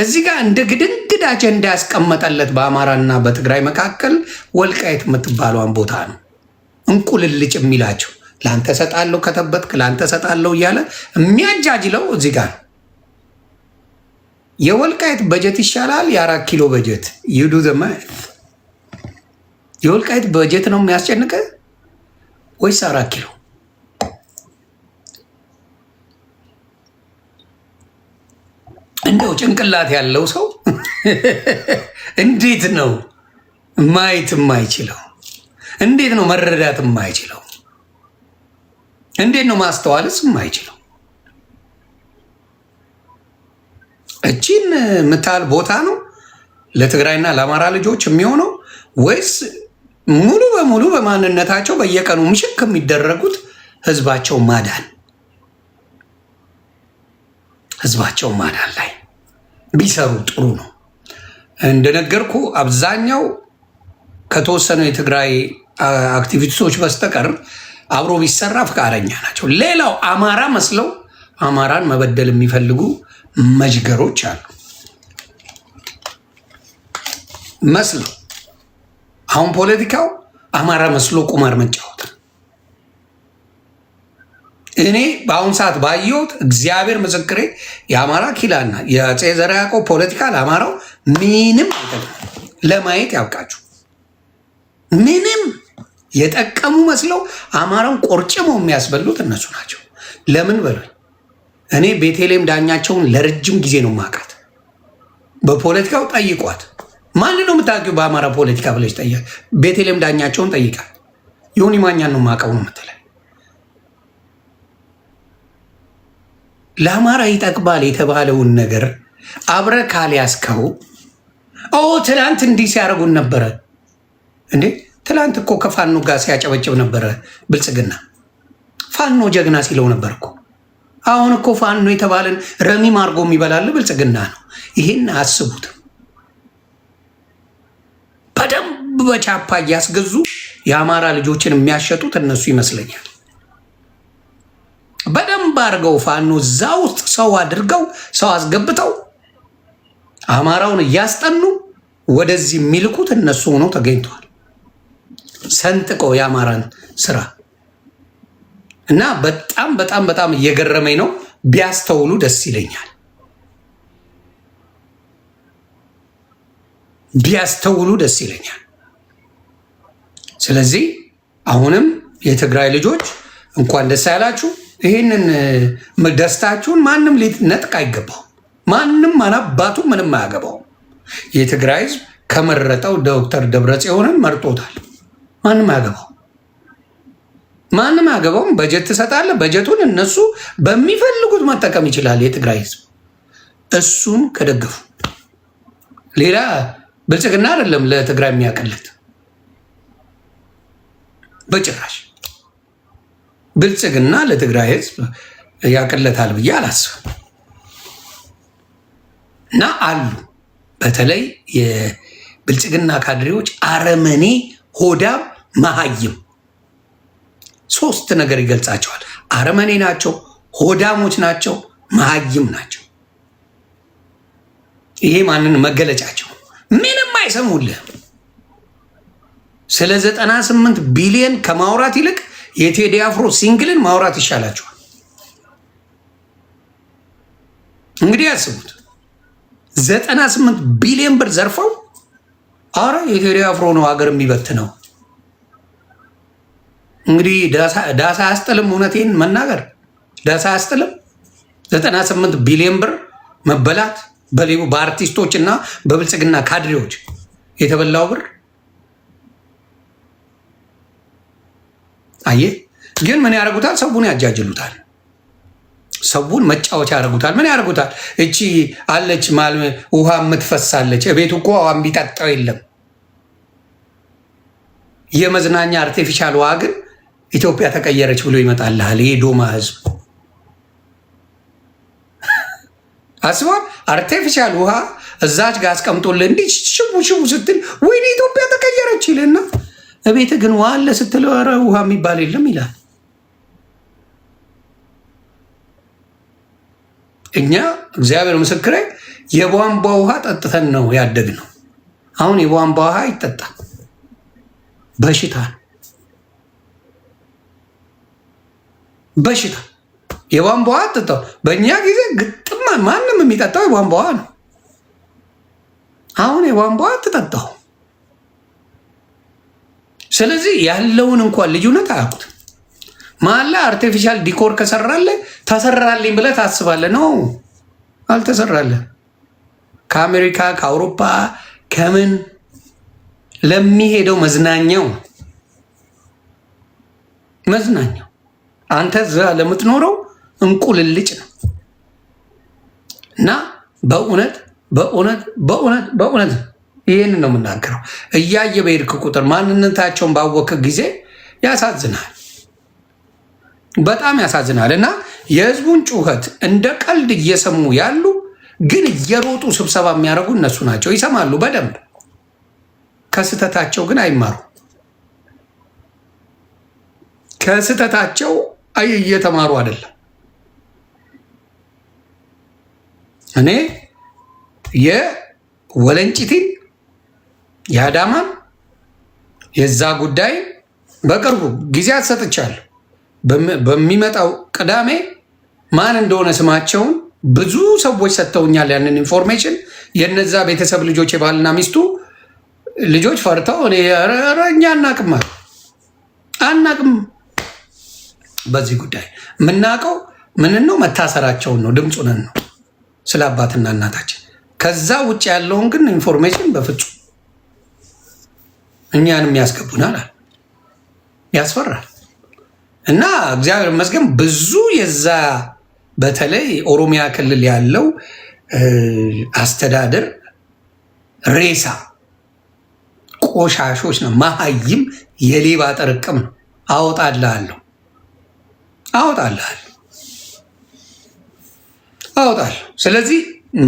እዚህ ጋር እንደ ግድንግድ አጀንዳ ያስቀመጠለት በአማራና በትግራይ መካከል ወልቃይት የምትባለዋን ቦታ ነው። እንቁልልጭ የሚላቸው ለአንተ ሰጣለሁ ከተበትክ ለአንተ ሰጣለሁ እያለ የሚያጃጅለው እዚህ ጋር ነው። የወልቃይት በጀት ይሻላል የ4 ኪሎ በጀት ይዱ ዘማ። የወልቃይት በጀት ነው የሚያስጨንቀ ወይስ 4 ኪሎ? እንደው ጭንቅላት ያለው ሰው እንዴት ነው ማየት የማይችለው? እንዴት ነው መረዳት የማይችለው? እንዴት ነው ማስተዋልስ የማይችለው? እቺን ምታል ቦታ ነው ለትግራይና ለአማራ ልጆች የሚሆነው ወይስ ሙሉ በሙሉ በማንነታቸው በየቀኑ ምሽክ የሚደረጉት ህዝባቸው ማዳን ላይ ቢሰሩ ጥሩ ነው። እንደነገርኩ አብዛኛው ከተወሰነው የትግራይ አክቲቪስቶች በስተቀር አብሮ ቢሰራ ፈቃደኛ ናቸው። ሌላው አማራ መስለው አማራን መበደል የሚፈልጉ መጅገሮች አሉ። መስለው አሁን ፖለቲካው አማራ መስሎ ቁማር መጫወት። እኔ በአሁን ሰዓት ባየሁት እግዚአብሔር ምስክሬ የአማራ ኪላና የአፄ ዘርዓ ያዕቆብ ፖለቲካ ለአማራው ምንም አይጠቅም። ለማየት ያብቃችሁ። ምንም የጠቀሙ መስለው አማራውን ቆርጭመው የሚያስበሉት እነሱ ናቸው። ለምን በሉኝ። እኔ ቤተልሔም ዳኛቸውን ለረጅም ጊዜ ነው ማውቃት። በፖለቲካው ጠይቋት። ማን ነው የምታውቂው በአማራ ፖለቲካ ብለሽ ጠይቃ። ቤተልሔም ዳኛቸውን ጠይቃት። ዮኒ ማኛን ነው የማውቀው ነው የምትለኝ። ለአማራ ይጠቅማል የተባለውን ነገር አብረ ካልያዝከው ትናንት እንዲህ ሲያደርጉን ነበረ እንዴ? ትናንት እኮ ከፋኖ ጋር ሲያጨበጭብ ነበረ ብልጽግና። ፋኖ ጀግና ሲለው ነበር እኮ። አሁን እኮ ፋኖ የተባለን ረሚም አድርጎ የሚበላል ብልጽግና ነው። ይሄን አስቡትም። በደንብ በቻፓ እያስገዙ የአማራ ልጆችን የሚያሸጡት እነሱ ይመስለኛል። በደንብ አድርገው ፋኖ እዛ ውስጥ ሰው አድርገው ሰው አስገብተው አማራውን እያስጠኑ ወደዚህ የሚልኩት እነሱ ሆነው ተገኝተዋል። ሰንጥቀው የአማራን ስራ እና በጣም በጣም በጣም እየገረመኝ ነው። ቢያስተውሉ ደስ ይለኛል። ስለዚህ አሁንም የትግራይ ልጆች እንኳን ደስ ያላችሁ። ይህንን ደስታችሁን ማንም ሊነጥቅ አይገባው። ማንም አናባቱ ምንም አያገባው። የትግራይ ህዝብ ከመረጠው ዶክተር ደብረጽዮንን መርጦታል። ማንም አያገባውም። በጀት ትሰጣለህ። በጀቱን እነሱ በሚፈልጉት መጠቀም ይችላል የትግራይ ህዝብ እሱን ከደገፉ። ሌላ ብልጽግና አይደለም ለትግራይ የሚያቀለት በጭራሽ። ብልጽግና ለትግራይ ህዝብ ያቀለታል ብዬ አላስብም። እና አሉ በተለይ የብልጽግና ካድሬዎች አረመኔ፣ ሆዳም፣ መሀይም ሶስት ነገር ይገልጻቸዋል። አረመኔ ናቸው፣ ሆዳሞች ናቸው፣ መሀይም ናቸው። ይሄ ማንን መገለጫቸው? ምንም አይሰሙልህም። ስለ 98 ቢሊዮን ከማውራት ይልቅ የቴዲ አፍሮ ሲንግልን ማውራት ይሻላቸዋል። እንግዲህ ያስቡት 98 ቢሊዮን ብር ዘርፈው አረ የቴዲ አፍሮ ነው ሀገር የሚበትነው። እንግዲህ ዳሳ አያስጥልም። እውነቴን መናገር ዳሳ አያስጥልም። 98 ቢሊዮን ብር መበላት በአርቲስቶች እና በብልጽግና ካድሬዎች የተበላው ብር። አየህ ግን ምን ያደርጉታል? ሰቡን ያጃጅሉታል። ሰቡን መጫወቻ ያደርጉታል። ምን ያደርጉታል? እቺ አለች ውሃ የምትፈሳለች ቤቱ እኮ ውሃ ቢጠጣው የለም። የመዝናኛ አርቲፊሻል ውሃ ግን ኢትዮጵያ ተቀየረች ብሎ ይመጣልሃል። ይሄ ዶማ ህዝብ አስቧል። አርቲፊሻል ውሃ እዛች ጋር አስቀምጦልህ እንዲህ ሽቡ ሽቡ ስትል ወይኔ ኢትዮጵያ ተቀየረች ይልና እቤት ግን ውሃ አለ ስትል ኧረ ውሃ የሚባል የለም ይላል። እኛ እግዚአብሔር ምስክሬ የቧንቧ ውሃ ጠጥተን ነው ያደግነው። አሁን የቧንቧ ውሃ ይጠጣል፣ በሽታ በሽታ። የቧንቧ ውሃ ጠጣው። በእኛ ጊዜ ግጥም ማንም የሚጠጣው የቧንቧ ውሃ ነው። አሁን የቧንቧ ውሃ ትጠጣው። ስለዚህ ያለውን እንኳን ልዩነት አያውቁትም። መሀል ላይ አርቲፊሻል ዲኮር ከሰራለህ ተሰራልኝ ብለህ ታስባለህ። ነው አልተሰራለህ። ከአሜሪካ ከአውሮፓ ከምን ለሚሄደው መዝናኛው አንተ እዛ ለምትኖረው እንቁልልጭ ነው። እና በእውነት በእውነት በእውነት በእውነት ይህን ነው የምናገረው። እያየ በሄድክ ቁጥር ማንነታቸውን ባወቅክ ጊዜ ያሳዝናል፣ በጣም ያሳዝናል። እና የህዝቡን ጩኸት እንደ ቀልድ እየሰሙ ያሉ ግን እየሮጡ ስብሰባ የሚያደርጉ እነሱ ናቸው። ይሰማሉ በደንብ ከስህተታቸው ግን አይማሩ። ከስህተታቸው እየተማሩ አይደለም። እኔ የወለንጭቲን የአዳማን የዛ ጉዳይ በቅርቡ ጊዜ አሰጥቻለሁ። በሚመጣው ቅዳሜ ማን እንደሆነ ስማቸውን ብዙ ሰዎች ሰጥተውኛል። ያንን ኢንፎርሜሽን የነዛ ቤተሰብ ልጆች የባልና ሚስቱ ልጆች ፈርተው እኛ አናቅም። በዚህ ጉዳይ የምናውቀው ምን ነው? መታሰራቸውን ነው፣ ድምፁንን ነው ስለ አባትና እናታችን። ከዛ ውጭ ያለውን ግን ኢንፎርሜሽን በፍጹም እኛንም ያስገቡናል። ያስፈራል። እና እግዚአብሔር ይመስገን ብዙ የዛ በተለይ ኦሮሚያ ክልል ያለው አስተዳደር ሬሳ ቆሻሾች ነው። መሀይም የሌባ ጥርቅም ነው። አወጣልሃለሁ። ስለዚህ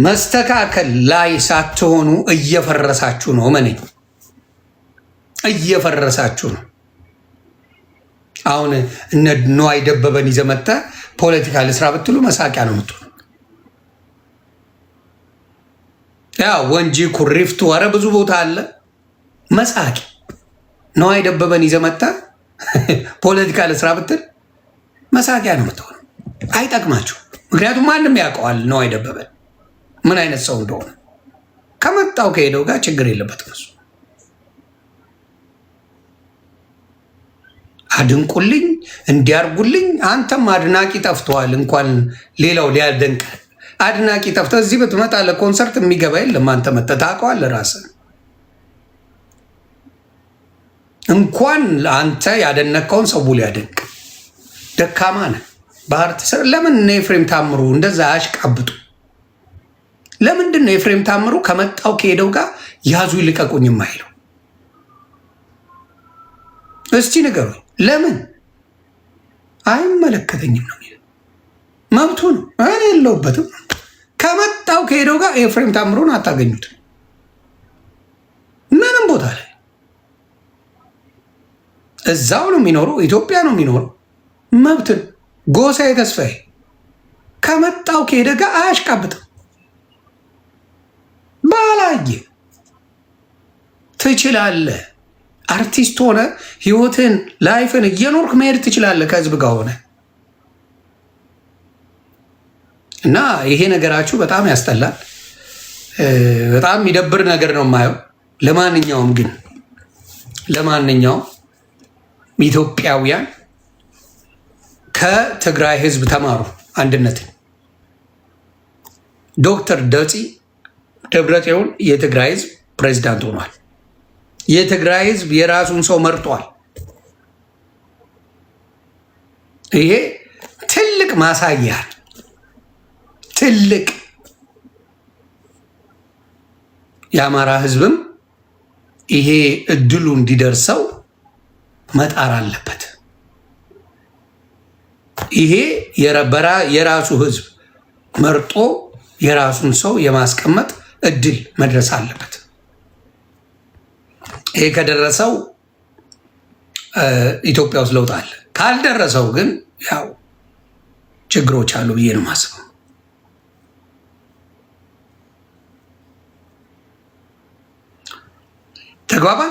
መስተካከል ላይ ሳትሆኑ እየፈረሳችሁ ነው። እየፈረሳችሁ ነው። አሁን እነ ነዋይ ደበበን ይዘህ መጥተህ ፖለቲካ ልስራ ብትሉ መሳቂያ ነው የምትሆኑ። ወንጂ፣ ኩሪፍቱ፣ ኧረ ብዙ ቦታ አለ መሳቂያ። ነዋይ ደበበን ይዘህ መጥተህ ፖለቲካ ልስራ ብትል መሳቂያ ነው የምትሆኑ። አይጠቅማችሁ። ምክንያቱም ማንም ያውቀዋል ነዋይ ደበበን ምን አይነት ሰው እንደሆነ። ከመጣው ከሄደው ጋር ችግር የለበትም እሱ። አድንቁልኝ እንዲያርጉልኝ። አንተም አድናቂ ጠፍተዋል። እንኳን ሌላው ሊያደንቅ አድናቂ ጠፍተህ እዚህ ብትመጣ ለኮንሰርት የሚገባ የለም። አንተ መተህ ታውቀዋለህ ራስህ። እንኳን አንተ ያደነቀውን ሰው ሊያደንቅ ደካማ ነህ። ባህር ትስር። ለምን እነ ኤፍሬም ታምሩ እንደዛ አያሽቃብጡ? ለምንድን ነው ኤፍሬም ታምሩ ከመጣው ከሄደው ጋር ያዙ ይልቀቁኝ የማይለው? እስቲ ንገሩኝ። ለምን? አይመለከተኝም ነው የሚለው። መብቱ ነው። እኔ የለሁበትም። ከመጣው ከሄደው ጋር ኤፍሬም ታምሩን አታገኙትም ምንም ቦታ ላይ። እዛው ነው የሚኖረው፣ ኢትዮጵያ ነው የሚኖረው። መብት ነው። ጎሳዬ ተስፋዬ ከመጣው ከሄደ ጋር አያሽቃብጥም። ባላየ ትችላለህ። አርቲስት ሆነ ህይወትን ላይፍን እየኖርክ መሄድ ትችላለህ ከህዝብ ጋር ሆነ እና ይሄ ነገራችሁ በጣም ያስጠላል። በጣም የሚደብር ነገር ነው የማየው። ለማንኛውም ኢትዮጵያውያን ከትግራይ ህዝብ ተማሩ አንድነትን። ዶክተር ደብረጽዮን የትግራይ ህዝብ ፕሬዚዳንት ሆኗል። የትግራይ ህዝብ የራሱን ሰው መርጧል። ይሄ ትልቅ ማሳያ፣ ትልቅ የአማራ ህዝብም ይሄ እድሉ እንዲደርሰው መጣር አለበት። ይሄ የራሱ ህዝብ መርጦ የራሱን ሰው የማስቀመጥ እድል መድረስ አለበት። ይሄ ከደረሰው ኢትዮጵያ ውስጥ ለውጥ አለ። ካልደረሰው ግን ያው ችግሮች አሉ ብዬ ነው የማስበው። ተግባባ